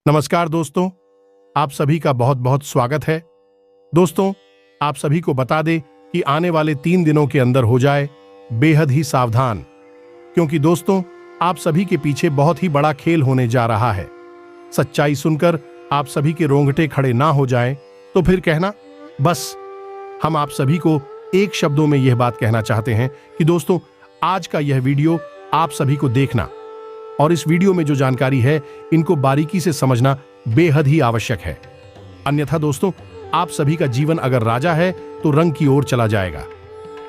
नमस्कार दोस्तों, आप सभी का बहुत बहुत स्वागत है। दोस्तों, आप सभी को बता दें कि आने वाले 3 दिनों के अंदर हो जाए बेहद ही सावधान, क्योंकि दोस्तों आप सभी के पीछे बहुत ही बड़ा खेल होने जा रहा है। सच्चाई सुनकर आप सभी के रोंगटे खड़े ना हो जाएं तो फिर कहना। बस हम आप सभी को एक शब्दों में यह बात कहना चाहते हैं कि दोस्तों आज का यह वीडियो आप सभी को देखना और इस वीडियो में जो जानकारी है इनको बारीकी से समझना बेहद ही आवश्यक है। अन्यथा दोस्तों आप सभी का जीवन अगर राजा है तो रंग की ओर चला जाएगा,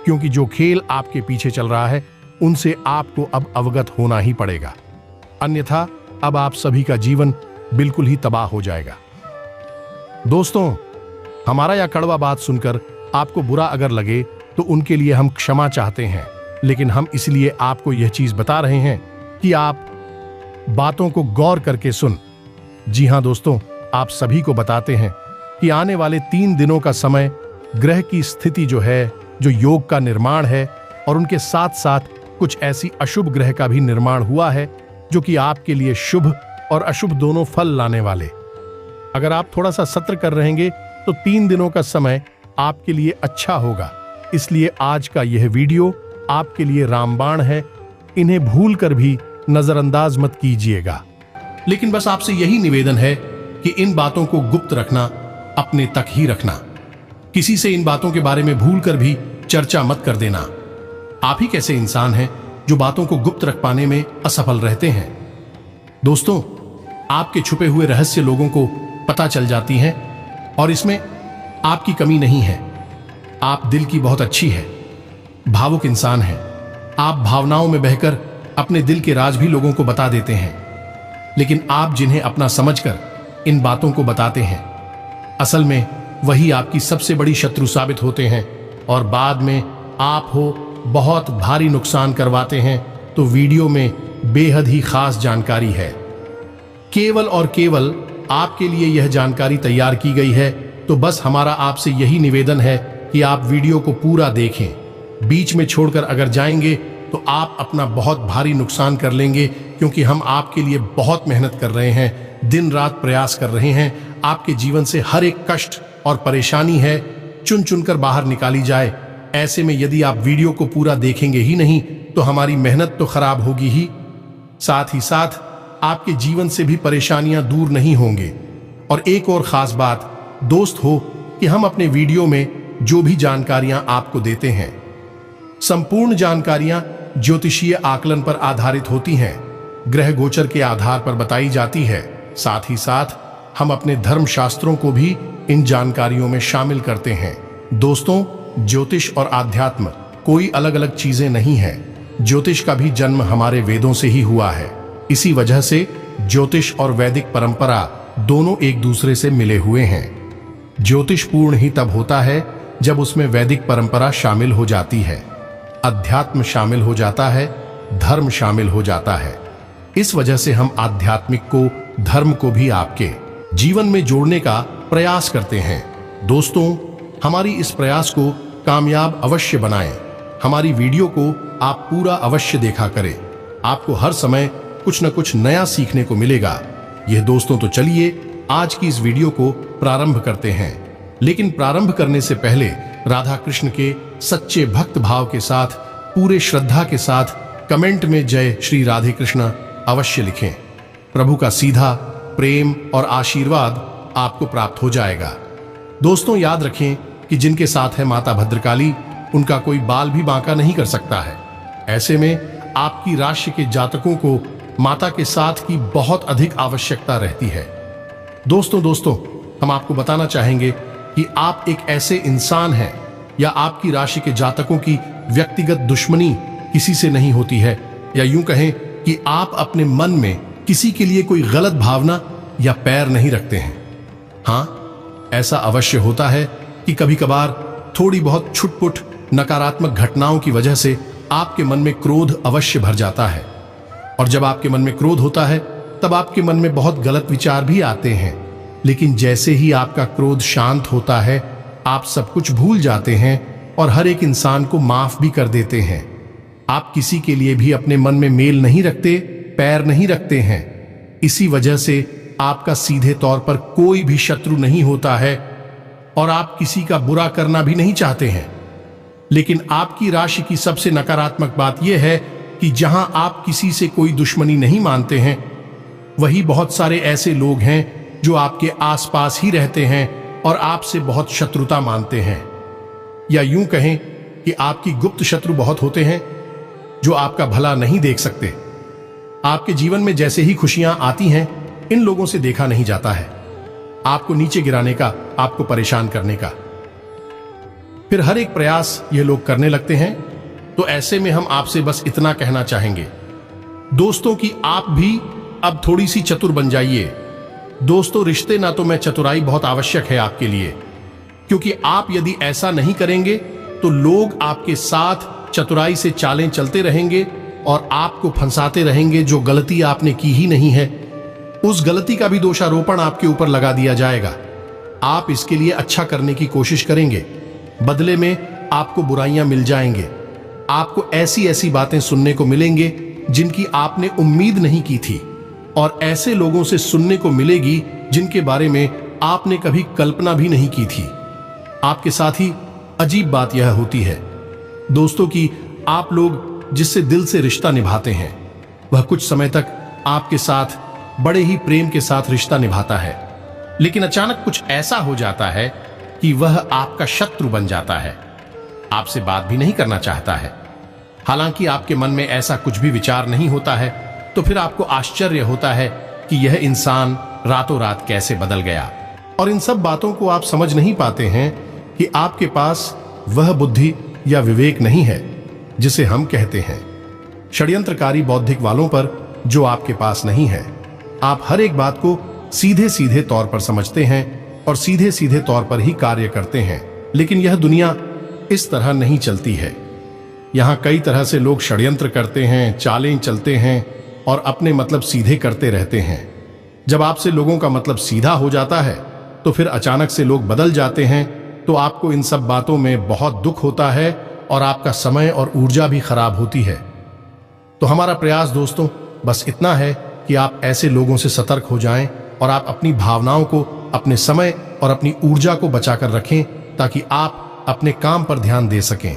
क्योंकि जो खेल आपके पीछे चल रहा है उनसे आपको अब अवगत होना ही पड़ेगा। अन्यथा अब आप सभी का जीवन बिल्कुल ही तबाह हो जाएगा। दोस्तों, हमारा यह कड़वा बात सुनकर आपको बुरा अगर लगे तो उनके लिए हम क्षमा चाहते हैं, लेकिन हम इसलिए आपको यह चीज बता रहे हैं कि आप बातों को गौर करके सुन। जी हां दोस्तों, आप सभी को बताते हैं कि आने वाले 3 दिनों का समय ग्रह की स्थिति जो है, जो योग का निर्माण है, और उनके साथ साथ कुछ ऐसी अशुभ ग्रह का भी निर्माण हुआ है जो कि आपके लिए शुभ और अशुभ दोनों फल लाने वाले। अगर आप थोड़ा सा सतर्क कर रहेंगे तो 3 दिनों का समय आपके लिए अच्छा होगा। इसलिए आज का यह वीडियो आपके लिए रामबाण है, इन्हें भूल कर भी नजरअंदाज मत कीजिएगा। लेकिन बस आपसे यही निवेदन है कि इन बातों को गुप्त रखना, अपने तक ही रखना। किसी से इन बातों के बारे में भूल कर भी चर्चा मत कर देना। आप ही कैसे इंसान हैं जो बातों को गुप्त रख पाने में असफल रहते हैं। दोस्तों, आपके छुपे हुए रहस्य लोगों को पता चल जाती हैं और इसमें आपकी कमी नहीं है। आप दिल की बहुत अच्छी है, भावुक इंसान हैं। आप भावनाओं में बहकर अपने दिल के राज भी लोगों को बता देते हैं, लेकिन आप जिन्हें अपना समझकर इन बातों को बताते हैं, असल में वही आपकी सबसे बड़ी शत्रु साबित होते हैं और बाद में आप हो बहुत भारी नुकसान करवाते हैं। तो वीडियो में बेहद ही खास जानकारी है, केवल और केवल आपके लिए यह जानकारी तैयार की गई है। तो बस हमारा आपसे यही निवेदन है कि आप वीडियो को पूरा देखें। बीच में छोड़कर अगर जाएंगे तो आप अपना बहुत भारी नुकसान कर लेंगे, क्योंकि हम आपके लिए बहुत मेहनत कर रहे हैं, दिन रात प्रयास कर रहे हैं। आपके जीवन से हर एक कष्ट और परेशानी है चुन चुनकर बाहर निकाली जाए। ऐसे में यदि आप वीडियो को पूरा देखेंगे ही नहीं तो हमारी मेहनत तो खराब होगी ही, साथ ही साथ आपके जीवन से भी परेशानियां दूर नहीं होंगे। और एक और खास बात दोस्त हो कि हम अपने वीडियो में जो भी जानकारियां आपको देते हैं, संपूर्ण जानकारियां ज्योतिषीय आकलन पर आधारित होती हैं, ग्रह गोचर के आधार पर बताई जाती है। साथ ही साथ हम अपने धर्म शास्त्रों को भी इन जानकारियों में शामिल करते हैं। दोस्तों, ज्योतिष और आध्यात्म कोई अलग अलग चीजें नहीं है। ज्योतिष का भी जन्म हमारे वेदों से ही हुआ है। इसी वजह से ज्योतिष और वैदिक परंपरा दोनों एक दूसरे से मिले हुए हैं। ज्योतिष पूर्ण ही तब होता है जब उसमें वैदिक परंपरा शामिल हो जाती है, अध्यात्म शामिल हो जाता है, धर्म शामिल हो जाता है। इस वजह से हम आध्यात्मिक को, धर्म को भी आपके जीवन में जोड़ने का प्रयास करते हैं। दोस्तों, हमारी इस प्रयास को कामयाब अवश्य बनाएं। हमारी वीडियो को आप पूरा अवश्य देखा करें, आपको हर समय कुछ न कुछ नया सीखने को मिलेगा। यह दोस्तों, तो चलिए आज की इस वीडियो को प्रारंभ करते हैं। लेकिन प्रारंभ करने से पहले राधा कृष्ण के सच्चे भक्त भाव के साथ, पूरे श्रद्धा के साथ कमेंट में जय श्री राधे कृष्ण अवश्य लिखें। प्रभु का सीधा प्रेम और आशीर्वाद आपको प्राप्त हो जाएगा। दोस्तों, याद रखें कि जिनके साथ है माता भद्रकाली, उनका कोई बाल भी बांका नहीं कर सकता है। ऐसे में आपकी राशि के जातकों को माता के साथ की बहुत अधिक आवश्यकता रहती है। दोस्तों, हम आपको बताना चाहेंगे कि आप एक ऐसे इंसान हैं या आपकी राशि के जातकों की व्यक्तिगत दुश्मनी किसी से नहीं होती है, या यूं कहें कि आप अपने मन में किसी के लिए कोई गलत भावना या पैर नहीं रखते हैं। हाँ, ऐसा अवश्य होता है कि कभी कभार थोड़ी बहुत छुटपुट नकारात्मक घटनाओं की वजह से आपके मन में क्रोध अवश्य भर जाता है, और जब आपके मन में क्रोध होता है तब आपके मन में बहुत गलत विचार भी आते हैं। लेकिन जैसे ही आपका क्रोध शांत होता है, आप सब कुछ भूल जाते हैं और हर एक इंसान को माफ भी कर देते हैं। आप किसी के लिए भी अपने मन में मेल नहीं रखते, पैर नहीं रखते हैं। इसी वजह से आपका सीधे तौर पर कोई भी शत्रु नहीं होता है और आप किसी का बुरा करना भी नहीं चाहते हैं। लेकिन आपकी राशि की सबसे नकारात्मक बात यह है कि जहां आप किसी से कोई दुश्मनी नहीं मानते हैं, वही बहुत सारे ऐसे लोग हैं जो आपके आसपास ही रहते हैं और आपसे बहुत शत्रुता मानते हैं। या यूं कहें कि आपकी गुप्त शत्रु बहुत होते हैं जो आपका भला नहीं देख सकते। आपके जीवन में जैसे ही खुशियां आती हैं, इन लोगों से देखा नहीं जाता है, आपको नीचे गिराने का, आपको परेशान करने का। फिर हर एक प्रयास ये लोग करने लगते हैं। तो ऐसे में हम आपसे बस इतना कहना चाहेंगे दोस्तों कि आप भी अब थोड़ी सी चतुर बन जाइए। दोस्तों, रिश्ते ना तो में चतुराई बहुत आवश्यक है आपके लिए, क्योंकि आप यदि ऐसा नहीं करेंगे तो लोग आपके साथ चतुराई से चालें चलते रहेंगे और आपको फंसाते रहेंगे। जो गलती आपने की ही नहीं है, उस गलती का भी दोषारोपण आपके ऊपर लगा दिया जाएगा। आप इसके लिए अच्छा करने की कोशिश करेंगे, बदले में आपको बुराइयां मिल जाएंगे। आपको ऐसी ऐसी बातें सुनने को मिलेंगे जिनकी आपने उम्मीद नहीं की थी, और ऐसे लोगों से सुनने को मिलेगी जिनके बारे में आपने कभी कल्पना भी नहीं की थी। आपके साथ ही अजीब बात यह होती है दोस्तों कि आप लोग जिससे दिल से रिश्ता निभाते हैं, वह कुछ समय तक आपके साथ बड़े ही प्रेम के साथ रिश्ता निभाता है, लेकिन अचानक कुछ ऐसा हो जाता है कि वह आपका शत्रु बन जाता है, आपसे बात भी नहीं करना चाहता है। हालांकि आपके मन में ऐसा कुछ भी विचार नहीं होता है, तो फिर आपको आश्चर्य होता है कि यह इंसान रातों रात कैसे बदल गया। और इन सब बातों को आप समझ नहीं पाते हैं कि आपके पास वह बुद्धि या विवेक नहीं है जिसे हम कहते हैं षड्यंत्रकारी बौद्धिक वालों पर, जो आपके पास नहीं है। आप हर एक बात को सीधे सीधे तौर पर समझते हैं और सीधे सीधे तौर पर ही कार्य करते हैं। लेकिन यह दुनिया इस तरह नहीं चलती है। यहां कई तरह से लोग षड्यंत्र करते हैं, चालें चलते हैं और अपने मतलब सीधे करते रहते हैं। जब आपसे लोगों का मतलब सीधा हो जाता है तो फिर अचानक से लोग बदल जाते हैं, तो आपको इन सब बातों में बहुत दुख होता है और आपका समय और ऊर्जा भी खराब होती है। तो हमारा प्रयास दोस्तों बस इतना है कि आप ऐसे लोगों से सतर्क हो जाएं और आप अपनी भावनाओं को, अपने समय और अपनी ऊर्जा को बचाकर रखें, ताकि आप अपने काम पर ध्यान दे सकें।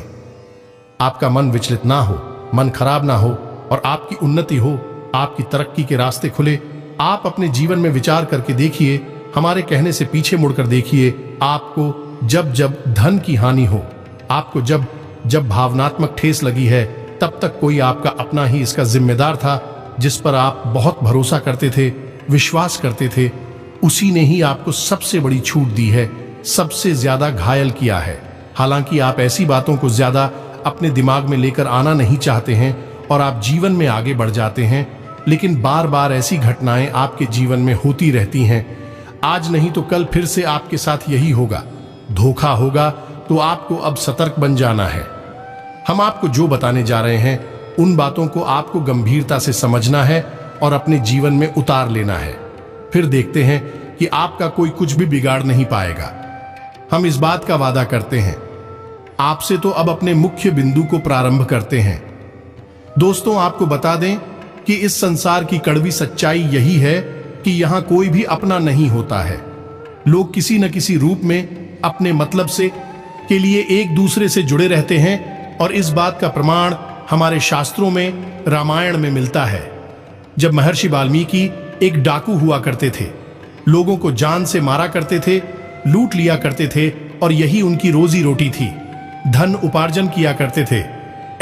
आपका मन विचलित ना हो, मन खराब ना हो और आपकी उन्नति हो, आपकी तरक्की के रास्ते खुले। आप अपने जीवन में विचार करके देखिए, हमारे कहने से पीछे मुड़कर देखिए। आपको जब जब धन की हानि हो, आपको जब जब भावनात्मक ठेस लगी है, तब तक कोई आपका अपना ही इसका जिम्मेदार था, जिस पर आप बहुत भरोसा करते थे, विश्वास करते थे। उसी ने ही आपको सबसे बड़ी छूट दी है, सबसे ज्यादा घायल किया है। हालांकि आप ऐसी बातों को ज्यादा अपने दिमाग में लेकर आना नहीं चाहते हैं और आप जीवन में आगे बढ़ जाते हैं, लेकिन बार बार ऐसी घटनाएं आपके जीवन में होती रहती हैं। आज नहीं तो कल फिर से आपके साथ यही होगा। धोखा होगा तो आपको अब सतर्क बन जाना है। हम आपको जो बताने जा रहे हैं, उन बातों को आपको गंभीरता से समझना है और अपने जीवन में उतार लेना है। फिर देखते हैं कि आपका कोई कुछ भी बिगाड़ नहीं पाएगा। हम इस बात का वादा करते हैं। आपसे तो अब अपने मुख्य बिंदु को प्रारंभ करते हैं। दोस्तों, आपको बता दें कि इस संसार की कड़वी सच्चाई यही है कि यहां कोई भी अपना नहीं होता है। लोग किसी न किसी रूप में अपने मतलब से के लिए एक दूसरे से जुड़े रहते हैं, और इस बात का प्रमाण हमारे शास्त्रों में, रामायण में मिलता है। जब महर्षि वाल्मीकि एक डाकू हुआ करते थे, लोगों को जान से मारा करते थे, लूट लिया करते थे, और यही उनकी रोजी रोटी थी, धन उपार्जन किया करते थे।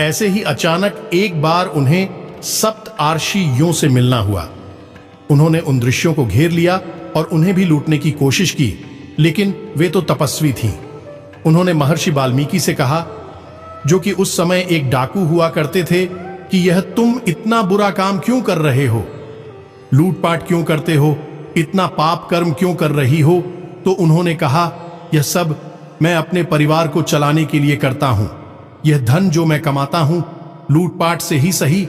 ऐसे ही अचानक एक बार उन्हें सप्त आर्षियों से मिलना हुआ। उन्होंने उन दृश्यों को घेर लिया और उन्हें भी लूटने की कोशिश की, लेकिन वे तो तपस्वी थीं। उन्होंने महर्षि वाल्मीकि से कहा, जो कि उस समय एक डाकू हुआ करते थे, कि यह तुम इतना बुरा काम क्यों कर रहे हो, लूटपाट क्यों करते हो, इतना पाप कर्म क्यों कर रही हो। तो उन्होंने कहा, यह सब मैं अपने परिवार को चलाने के लिए करता हूं। यह धन जो मैं कमाता हूं, लूटपाट से ही सही,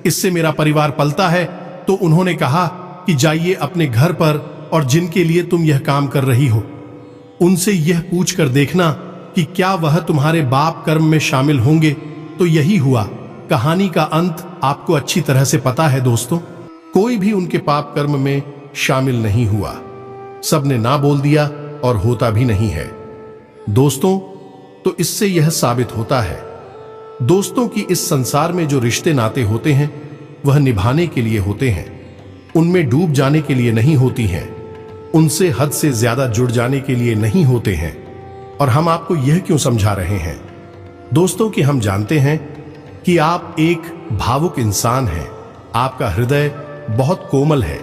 इससे मेरा परिवार पलता है। तो उन्होंने कहा कि जाइए अपने घर पर, और जिनके लिए तुम यह काम कर रही हो, उनसे यह पूछ कर देखना कि क्या वह तुम्हारे पाप कर्म में शामिल होंगे। तो यही हुआ। कहानी का अंत आपको अच्छी तरह से पता है दोस्तों। कोई भी उनके पाप कर्म में शामिल नहीं हुआ। सबने ना बोल दिया और होता भी नहीं है। दोस्तों, तो इससे यह साबित होता है दोस्तों कि इस संसार में जो रिश्ते नाते होते हैं वह निभाने के लिए होते हैं, उनमें डूब जाने के लिए नहीं होती हैं, उनसे हद से ज्यादा जुड़ जाने के लिए नहीं होते हैं। और हम आपको यह क्यों समझा रहे हैं दोस्तों कि हम जानते हैं कि आप एक भावुक इंसान हैं, आपका हृदय बहुत कोमल है,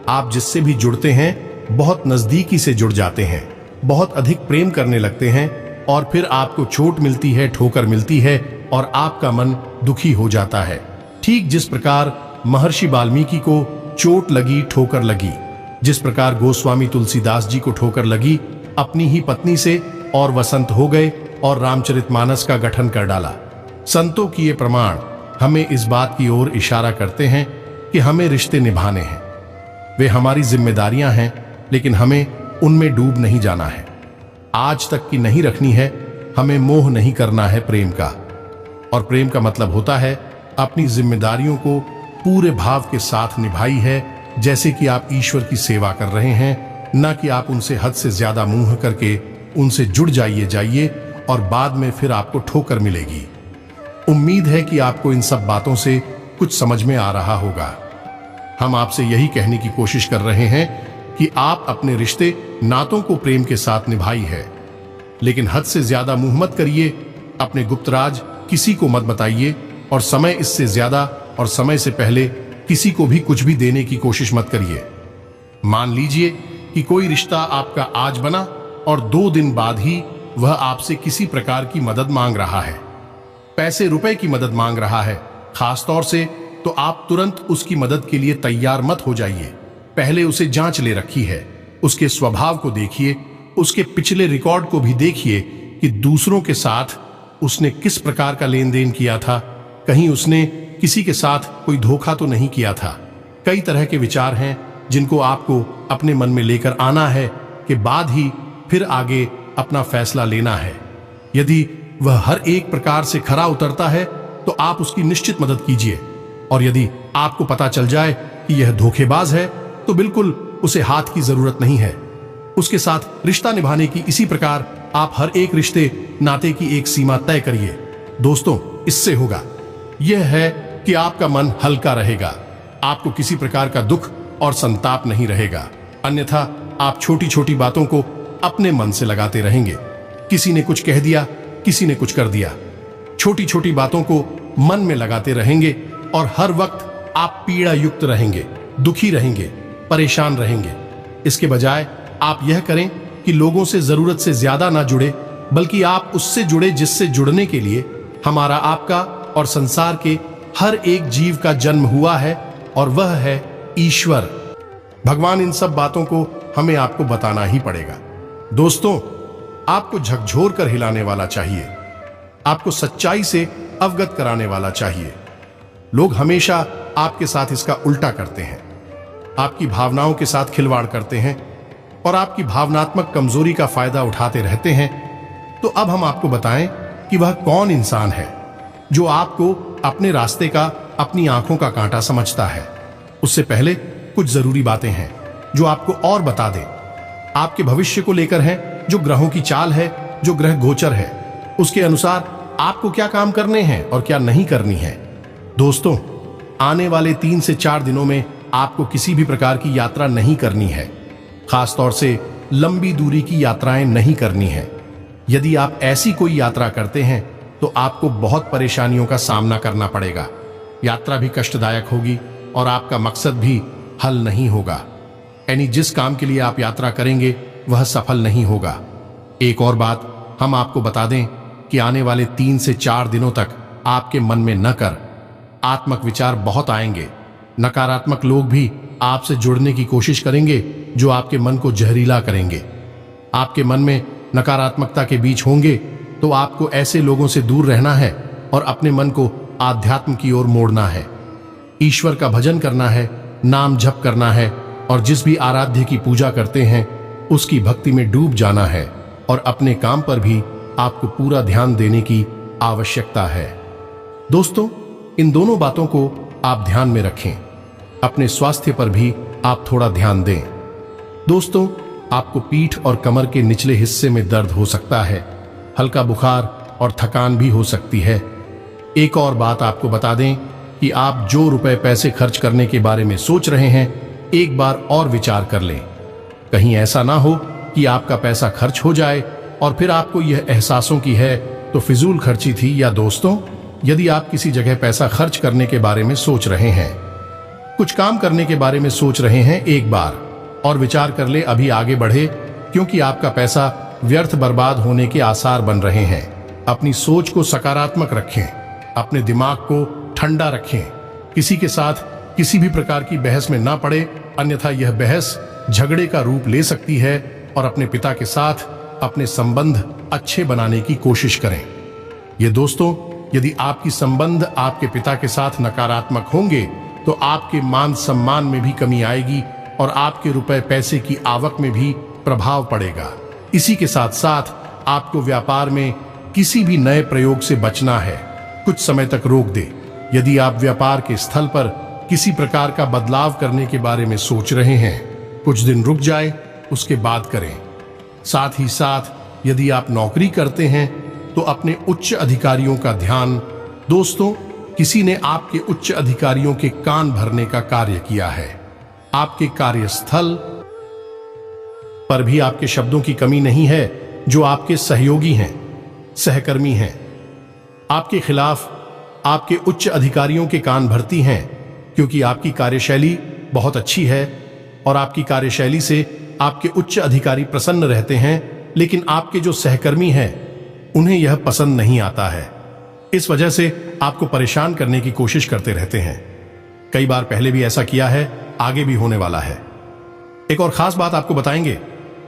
आप जिससे भी जुड़ते हैं बहुत नजदीकी से जुड़ जाते हैं, बहुत अधिक प्रेम करने लगते हैं और फिर आपको चोट मिलती है, ठोकर मिलती है और आपका मन दुखी हो जाता है। ठीक जिस प्रकार महर्षि वाल्मीकि को चोट लगी, ठोकर लगी, जिस प्रकार गोस्वामी तुलसीदास जी को ठोकर लगी अपनी ही पत्नी से और वसंत हो गए और रामचरितमानस का गठन कर डाला। संतों की ये प्रमाण हमें इस बात की ओर इशारा करते हैं कि हमें रिश्ते निभाने हैं। वे हमारी जिम्मेदारियां हैं, लेकिन हमें उनमें डूब नहीं जाना है। आज तक की नहीं रखनी है, हमें मोह नहीं करना है प्रेम का। और प्रेम का मतलब होता है अपनी जिम्मेदारियों को पूरे भाव के साथ निभाई है, जैसे कि आप ईश्वर की सेवा कर रहे हैं, न कि आप उनसे हद से ज्यादा मुंह करके उनसे जुड़ जाइए और बाद में फिर आपको ठोकर मिलेगी। उम्मीद है कि आपको इन सब बातों से कुछ समझ में आ रहा होगा। हम आपसे यही कहने की कोशिश कर रहे हैं कि आप अपने रिश्ते नातों को प्रेम के साथ निभाई है, लेकिन हद से ज्यादा मुंह मत करिए, अपने गुप्त राज किसी को मत बताइए और समय इससे ज्यादा और समय से पहले किसी को भी कुछ भी देने की कोशिश मत करिए। मान लीजिए कि कोई रिश्ता आपका आज बना और 2 दिन बाद ही वह आपसे किसी प्रकार की मदद मांग रहा है, पैसे रुपए की मदद मांग रहा है खास तौर से, तो आप तुरंत उसकी मदद के लिए तैयार मत हो जाइए। पहले उसे जांच ले रखी है, उसके स्वभाव को देखिए, उसके पिछले रिकॉर्ड को भी देखिए कि दूसरों के साथ उसने किस प्रकार का लेन देन किया था, कहीं उसने किसी के साथ कोई धोखा तो नहीं किया था। कई तरह के विचार हैं जिनको आपको अपने मन में लेकर आना है कि बाद ही फिर आगे अपना फैसला लेना है। यदि वह हर एक प्रकार से खरा उतरता है तो आप उसकी निश्चित मदद कीजिए, और यदि आपको पता चल जाए कि यह धोखेबाज है तो बिल्कुल उसे हाथ की जरूरत नहीं है। उसके साथ रिश्ता निभाने की इसी प्रकार आप हर एक रिश्ते नाते की एक सीमा तय करिए। दोस्तों, इससे होगा यह है कि आपका मन हल्का रहेगा, आपको किसी प्रकार का दुख और संताप नहीं रहेगा। अन्यथा आप छोटी छोटी बातों को अपने मन से लगाते रहेंगे। किसी ने कुछ कह दिया, किसी ने कुछ कर दिया, छोटी छोटी बातों को मन में लगाते रहेंगे और हर वक्त आप पीड़ा युक्त रहेंगे, दुखी रहेंगे, परेशान रहेंगे। इसके बजाय आप यह करें कि लोगों से जरूरत से ज्यादा ना जुड़े, बल्कि आप उससे जुड़े जिससे जुड़ने के लिए हमारा, आपका और संसार के हर एक जीव का जन्म हुआ है, और वह है ईश्वर भगवान। इन सब बातों को हमें आपको बताना ही पड़ेगा। दोस्तों, आपको झकझोर कर हिलाने वाला चाहिए, आपको सच्चाई से अवगत कराने वाला चाहिए। लोग हमेशा आपके साथ इसका उल्टा करते हैं, आपकी भावनाओं के साथ खिलवाड़ करते हैं और आपकी भावनात्मक कमजोरी का फायदा उठाते रहते हैं। तो अब हम आपको बताएं कि वह कौन इंसान है जो आपको अपने रास्ते का, अपनी आंखों का कांटा समझता है। उससे पहले कुछ जरूरी बातें हैं जो आपको और बता दें। आपके भविष्य को लेकर हैं, जो ग्रहों की चाल है, जो ग्रह गोचर है, उसके अनुसार आपको क्या काम करने हैं और क्या नहीं करनी है। दोस्तों, आने वाले 3 से 4 दिनों में आपको किसी भी प्रकार की यात्रा नहीं करनी है, खासतौर से लंबी दूरी की यात्राएं नहीं करनी है। यदि आप ऐसी कोई यात्रा करते हैं तो आपको बहुत परेशानियों का सामना करना पड़ेगा। यात्रा भी कष्टदायक होगी और आपका मकसद भी हल नहीं होगा, यानी जिस काम के लिए आप यात्रा करेंगे वह सफल नहीं होगा। एक और बात हम आपको बता दें कि आने वाले 3 से 4 दिनों तक आपके मन में आत्मक विचार बहुत आएंगे। नकारात्मक लोग भी आपसे जुड़ने की कोशिश करेंगे, जो आपके मन को जहरीला करेंगे। आपके मन में नकारात्मकता के बीच होंगे तो आपको ऐसे लोगों से दूर रहना है और अपने मन को आध्यात्म की ओर मोड़ना है। ईश्वर का भजन करना है, नाम जप करना है और जिस भी आराध्य की पूजा करते हैं उसकी भक्ति में डूब जाना है, और अपने काम पर भी आपको पूरा ध्यान देने की आवश्यकता है। दोस्तों, इन दोनों बातों को आप ध्यान में रखें। अपने स्वास्थ्य पर भी आप थोड़ा ध्यान दें। दोस्तों, आपको पीठ और कमर के निचले हिस्से में दर्द हो सकता है, हल्का बुखार और थकान भी हो सकती है। एक और बात आपको बता दें कि आप जो रुपए पैसे खर्च करने के बारे में सोच रहे हैं, एक बार और विचार कर लें। कहीं ऐसा ना हो कि आपका पैसा खर्च हो जाए और फिर आपको यह एहसासों की है तो फिजूल खर्ची थी। या दोस्तों, यदि आप किसी जगह पैसा खर्च करने के बारे में सोच रहे हैं, कुछ काम करने के बारे में सोच रहे हैं, एक बार और विचार कर ले, अभी आगे बढ़े, क्योंकि आपका पैसा व्यर्थ बर्बाद होने के आसार बन रहे हैं। अपनी सोच को सकारात्मक रखें, अपने दिमाग को ठंडा रखें, किसी के साथ किसी भी प्रकार की बहस में ना पड़े, अन्यथा यह बहस झगड़े का रूप ले सकती है। और अपने पिता के साथ अपने संबंध अच्छे बनाने की कोशिश करें। ये दोस्तों, यदि आपकी संबंध आपके पिता के साथ नकारात्मक होंगे तो आपके मान सम्मान में भी कमी आएगी और आपके रुपए पैसे की आवक में भी प्रभाव पड़ेगा। इसी के साथ साथ आपको व्यापार में किसी भी नए प्रयोग से बचना है। कुछ समय तक रोक दे। यदि आप व्यापार के स्थल पर किसी प्रकार का बदलाव करने के बारे में सोच रहे हैं, कुछ दिन रुक जाए, उसके बाद करें। साथ ही साथ यदि आप नौकरी करते हैं तो अपने उच्च अधिकारियों का ध्यान। दोस्तों, किसी ने आपके उच्च अधिकारियों के कान भरने का कार्य किया है। आपके कार्यस्थल पर भी आपके शब्दों की कमी नहीं है। जो आपके सहयोगी हैं, सहकर्मी हैं, आपके खिलाफ आपके उच्च अधिकारियों के कान भरती हैं, क्योंकि आपकी कार्यशैली बहुत अच्छी है और आपकी कार्यशैली से आपके उच्च अधिकारी प्रसन्न रहते हैं। लेकिन आपके जो सहकर्मी हैं, उन्हें यह पसंद नहीं आता है। इस वजह से आपको परेशान करने की कोशिश करते रहते हैं। कई बार पहले भी ऐसा किया है, आगे भी होने वाला है। एक और खास बात आपको बताएंगे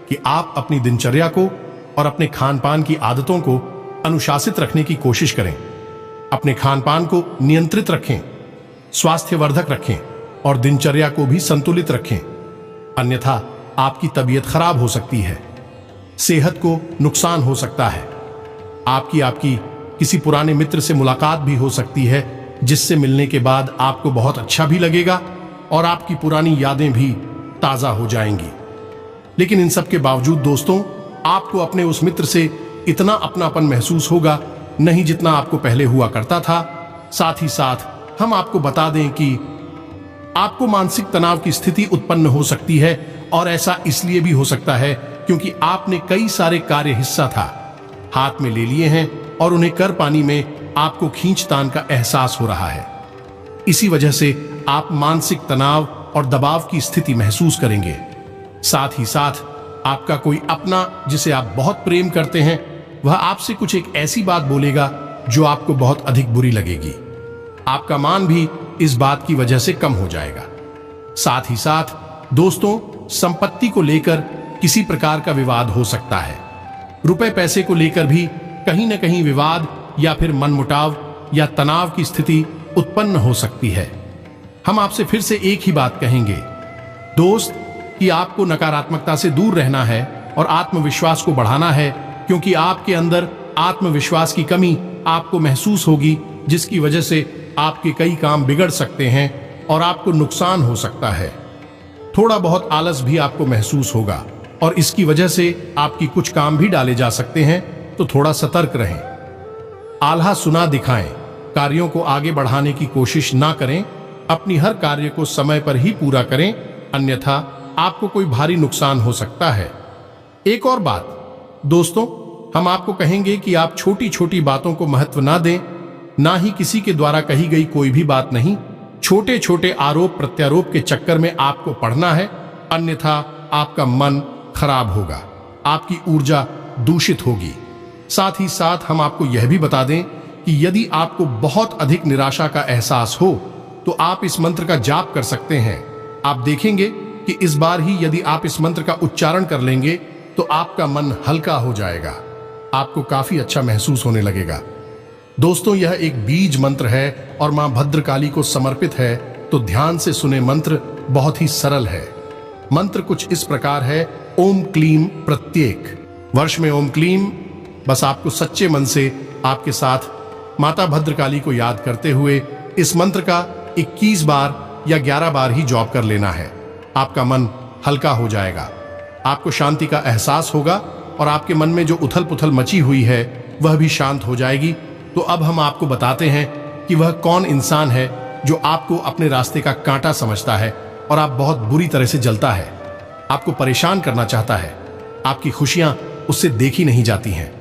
कि आप अपनी दिनचर्या को और अपने खान पान की आदतों को अनुशासित रखने की कोशिश करें। अपने खान पान को नियंत्रित रखें, स्वास्थ्यवर्धक रखें और दिनचर्या को भी संतुलित रखें, अन्यथा आपकी तबीयत खराब हो सकती है, सेहत को नुकसान हो सकता है। आपकी किसी पुराने मित्र से मुलाकात भी हो सकती है, जिससे मिलने के बाद आपको बहुत अच्छा भी लगेगा और आपकी पुरानी यादें भी ताजा हो जाएंगी। लेकिन इन सब के बावजूद दोस्तों, आपको अपने उस मित्र से इतना अपनापन महसूस होगा नहीं जितना आपको पहले हुआ करता था। साथ ही साथ हम आपको बता दें कि आपको मानसिक तनाव की स्थिति उत्पन्न हो सकती है, और ऐसा इसलिए भी हो सकता है क्योंकि आपने कई सारे कार्य हिस्सा था हाथ में ले लिए हैं और उन्हें कर पाने में आपको खींचतान का एहसास हो रहा है। इसी वजह से आप मानसिक तनाव और दबाव की स्थिति महसूस करेंगे। साथ ही साथ आपका कोई अपना जिसे आप बहुत प्रेम करते हैं, वह आपसे कुछ एक ऐसी बात बोलेगा जो आपको बहुत अधिक बुरी लगेगी। आपका मान भी इस बात की वजह से कम हो जाएगा। साथ ही साथ दोस्तों, संपत्ति को लेकर किसी प्रकार का विवाद हो सकता है। रुपए पैसे को लेकर भी कहीं न कहीं विवाद या फिर मनमुटाव या तनाव की स्थिति उत्पन्न हो सकती है। हम आपसे फिर से एक ही बात कहेंगे दोस्त, कि आपको नकारात्मकता से दूर रहना है और आत्मविश्वास को बढ़ाना है, क्योंकि आपके अंदर आत्मविश्वास की कमी आपको महसूस होगी, जिसकी वजह से आपके कई काम बिगड़ सकते हैं और आपको नुकसान हो सकता है। थोड़ा बहुत आलस भी आपको महसूस होगा और इसकी वजह से आपकी कुछ काम भी डाले जा सकते हैं, तो थोड़ा सतर्क रहें। आल्हा सुना दिखाएं, कार्यों को आगे बढ़ाने की कोशिश ना करें। अपनी हर कार्य को समय पर ही पूरा करें, अन्यथा आपको कोई भारी नुकसान हो सकता है। एक और बात दोस्तों, हम आपको कहेंगे कि आप छोटी छोटी बातों को महत्व ना दें, ना ही किसी के द्वारा कही गई कोई भी बात नहीं। छोटे छोटे आरोप प्रत्यारोप के चक्कर में आपको पड़ना है, अन्यथा आपका मन खराब होगा, आपकी ऊर्जा दूषित होगी। साथ ही साथ हम आपको यह भी बता दें कि यदि आपको बहुत अधिक निराशा का एहसास हो तो आप इस मंत्र का जाप कर सकते हैं। आप देखेंगे कि इस बार ही यदि आप इस मंत्र का उच्चारण कर लेंगे तो आपका मन हल्का हो जाएगा, आपको काफी अच्छा महसूस होने लगेगा। दोस्तों, यह एक बीज मंत्र है और मां भद्रकाली को समर्पित है, तो ध्यान से सुने। मंत्र बहुत ही सरल है। मंत्र कुछ इस प्रकार है, ओम क्लीम प्रत्येक। वर्ष में ओम क्लीम बस आपको सच्चे मन से आपके साथ माता भद्रकाली को याद करते हुए इस मंत्र का 21 बार या 11 बार ही जॉब कर लेना है। आपका मन हल्का हो जाएगा, आपको शांति का एहसास होगा और आपके मन में जो उथल पुथल मची हुई है वह भी शांत हो जाएगी। तो अब हम आपको बताते हैं कि वह कौन इंसान है जो आपको अपने रास्ते का कांटा समझता है और आप बहुत बुरी तरह से जलता है, आपको परेशान करना चाहता है, आपकी खुशियां उससे देखी नहीं जाती हैं।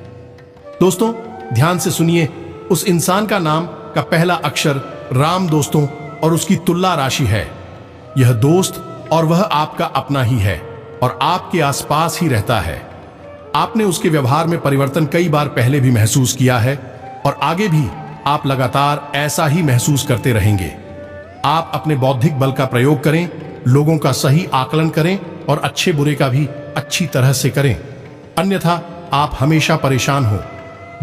दोस्तों ध्यान से सुनिए, उस इंसान का नाम का पहला अक्षर राम दोस्तों और उसकी तुल्ला राशि है। यह दोस्त और वह आपका अपना ही है और आपके आसपास ही रहता है। आपने उसके व्यवहार में परिवर्तन कई बार पहले भी महसूस किया है और आगे भी आप लगातार ऐसा ही महसूस करते रहेंगे। आप अपने बौद्धिक बल का प्रयोग करें, लोगों का सही आकलन करें और अच्छे बुरे का भी अच्छी तरह से करें, अन्यथा आप हमेशा परेशान हो,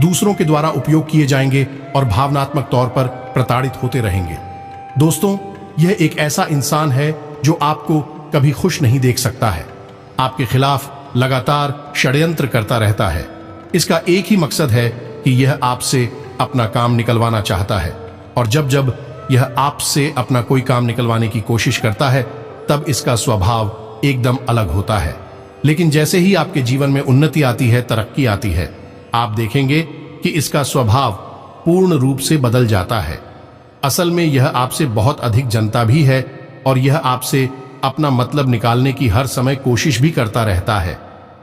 दूसरों के द्वारा उपयोग किए जाएंगे और भावनात्मक तौर पर प्रताड़ित होते रहेंगे। दोस्तों यह एक ऐसा इंसान है जो आपको कभी खुश नहीं देख सकता है, आपके खिलाफ लगातार षड्यंत्र करता रहता है। इसका एक ही मकसद है कि यह आपसे अपना काम निकलवाना चाहता है और जब जब यह आपसे अपना कोई काम निकलवाने की कोशिश करता है तब इसका स्वभाव एकदम अलग होता है। लेकिन जैसे ही आपके जीवन में उन्नति आती है, तरक्की आती है, आप देखेंगे कि इसका स्वभाव पूर्ण रूप से बदल जाता है। असल में यह आपसे बहुत अधिक जनता भी है और यह आपसे अपना मतलब निकालने की हर समय कोशिश भी करता रहता है।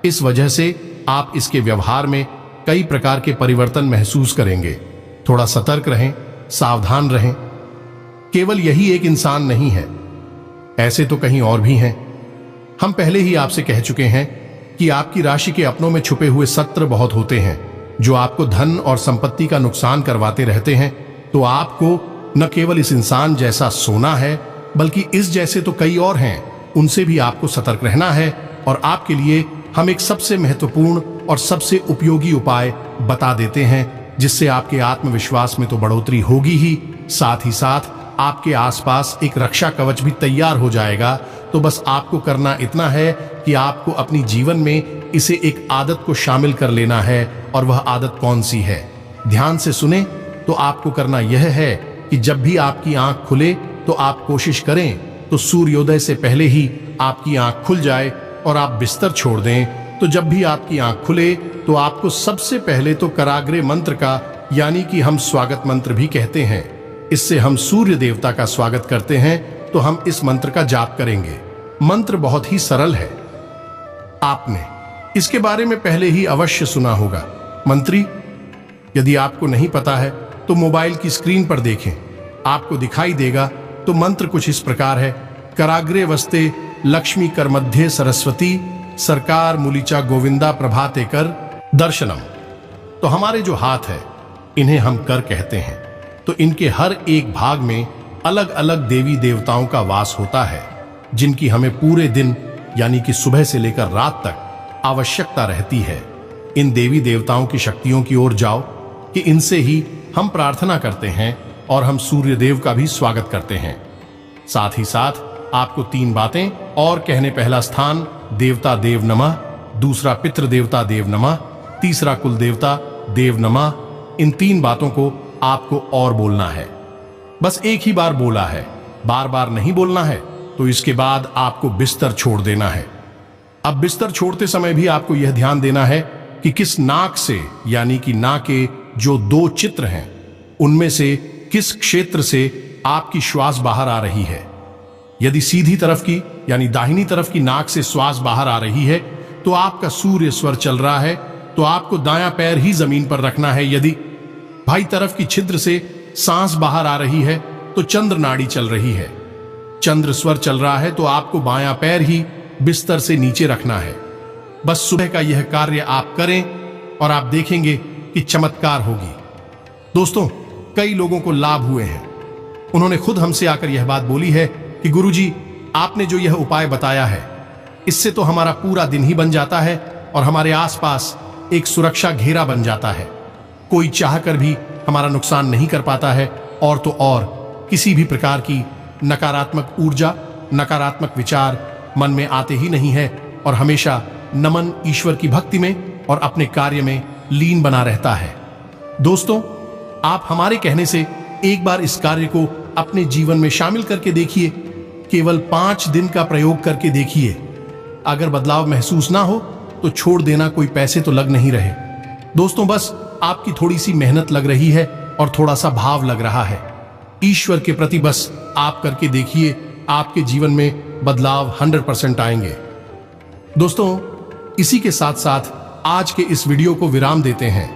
इस वजह से आप इसके व्यवहार में कई प्रकार के परिवर्तन महसूस करेंगे। थोड़ा सतर्क रहें, सावधान रहें। केवल यही एक इंसान नहीं है, ऐसे तो कहीं और भी हैं। हम पहले ही आपसे कह चुके हैं कि आपकी राशि के अपनों में छुपे हुए सत्र बहुत होते हैं जो आपको धन और संपत्ति का नुकसान करवाते रहते हैं। तो आपको न केवल इस इंसान जैसा सोना है बल्कि इस जैसे तो कई और हैं, उनसे भी आपको सतर्क रहना है। और आपके लिए हम एक सबसे महत्वपूर्ण और सबसे उपयोगी उपाय बता देते हैं जिससे आपके आत्मविश्वास में तो बढ़ोतरी होगी ही, साथ ही साथ आपके आसपास एक रक्षा कवच भी तैयार हो जाएगा। तो बस आपको करना इतना है कि आपको अपनी जीवन में इसे एक आदत को शामिल कर लेना है। और वह आदत कौन सी है? ध्यान से सुने। तो आपको करना यह है कि जब भी आपकी आंख खुले तो आप कोशिश करें तो सूर्योदय से पहले ही आपकी आंख खुल जाए और आप बिस्तर छोड़ दें। तो जब भी आपकी आंख खुले तो आपको सबसे पहले तो कराग्रे मंत्र का, यानी कि हम स्वागत मंत्र भी कहते हैं, इससे हम सूर्य देवता का स्वागत करते हैं। तो हम इस मंत्र का जाप करेंगे। मंत्र बहुत ही सरल है, आपने इसके बारे में पहले ही अवश्य सुना होगा। मंत्री, यदि आपको नहीं पता है तो मोबाइल की स्क्रीन पर देखें, आपको दिखाई देगा। तो मंत्र कुछ इस प्रकार है: कराग्रे वस्ते लक्ष्मी कर मध्य सरस्वती सरकार मुलिचा गोविंदा प्रभाते कर दर्शनम। तो हमारे जो हाथ है इन्हें हम कर कहते हैं। तो इनके हर एक भाग में अलग अलग देवी देवताओं का वास होता है जिनकी हमें पूरे दिन यानी कि सुबह से लेकर रात तक आवश्यकता रहती है। इन देवी देवताओं की शक्तियों की ओर जाओ कि इनसे ही हम प्रार्थना करते हैं और हम सूर्य देव का भी स्वागत करते हैं। साथ ही साथ आपको 3 बातें और कहने: पहला स्थान देवता देव नमः, दूसरा पितृ देवता देव नमः, तीसरा कुल देवता देव नमः। इन 3 बातों को आपको और बोलना है। बस एक ही बार बोला है, बार बार नहीं बोलना है। तो इसके बाद आपको बिस्तर छोड़ देना है। अब बिस्तर छोड़ते समय भी आपको यह ध्यान देना है कि किस नाक से, यानी कि नाक के जो 2 चित्र हैं उनमें से किस क्षेत्र से आपकी श्वास बाहर आ रही है। यदि सीधी तरफ की यानी दाहिनी तरफ की नाक से श्वास बाहर आ रही है तो आपका सूर्य स्वर चल रहा है, तो आपको दायां पैर ही जमीन पर रखना है। यदि बाईं तरफ की छिद्र से सांस बाहर आ रही है तो चंद्र नाड़ी चल रही है, चंद्र स्वर चल रहा है, तो आपको बायां पैर ही बिस्तर से नीचे रखना है। बस सुबह का यह कार्य आप करें और आप देखेंगे कि चमत्कार होगी। दोस्तों, कई लोगों को लाभ हुए हैं। उन्होंने खुद हमसे आकर यह बात बोली है कि गुरुजी, आपने जो यह उपाय बताया है इससे तो हमारा पूरा दिन ही बन जाता है और हमारे आसपास एक सुरक्षा घेरा बन जाता है। कोई चाहकर भी हमारा नुकसान नहीं कर पाता है और तो और किसी भी प्रकार की नकारात्मक ऊर्जा, नकारात्मक विचार मन में आते ही नहीं है और हमेशा नमन ईश्वर की भक्ति में और अपने कार्य में लीन बना रहता है। दोस्तों, आप हमारे कहने से एक बार इस कार्य को अपने जीवन में शामिल करके देखिए। केवल 5 दिन का प्रयोग करके देखिए। अगर बदलाव महसूस ना हो तो छोड़ देना, कोई पैसे तो लग नहीं रहे। दोस्तों, बस आपकी थोड़ी सी मेहनत लग रही है और थोड़ा सा भाव लग रहा है। ईश्वर के प्रति बस आप करके देखिए, आपके जीवन में बदलाव 100% आएंगे। दोस्तों, इसी के साथ साथ आज के इस वीडियो को विराम देते हैं।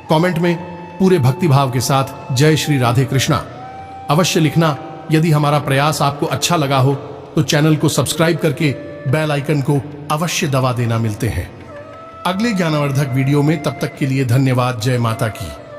कमेंट में पूरे भक्तिभाव के साथ जय श्री राधे कृष्णा अवश्य लिखना। यदि हमारा प्रयास आपको अच्छा लगा हो तो चैनल को सब्सक्राइब करके बेल आइकन को अवश्य दबा देना। मिलते हैं अगले ज्ञानवर्धक वीडियो में, तब तक के लिए धन्यवाद। जय माता की।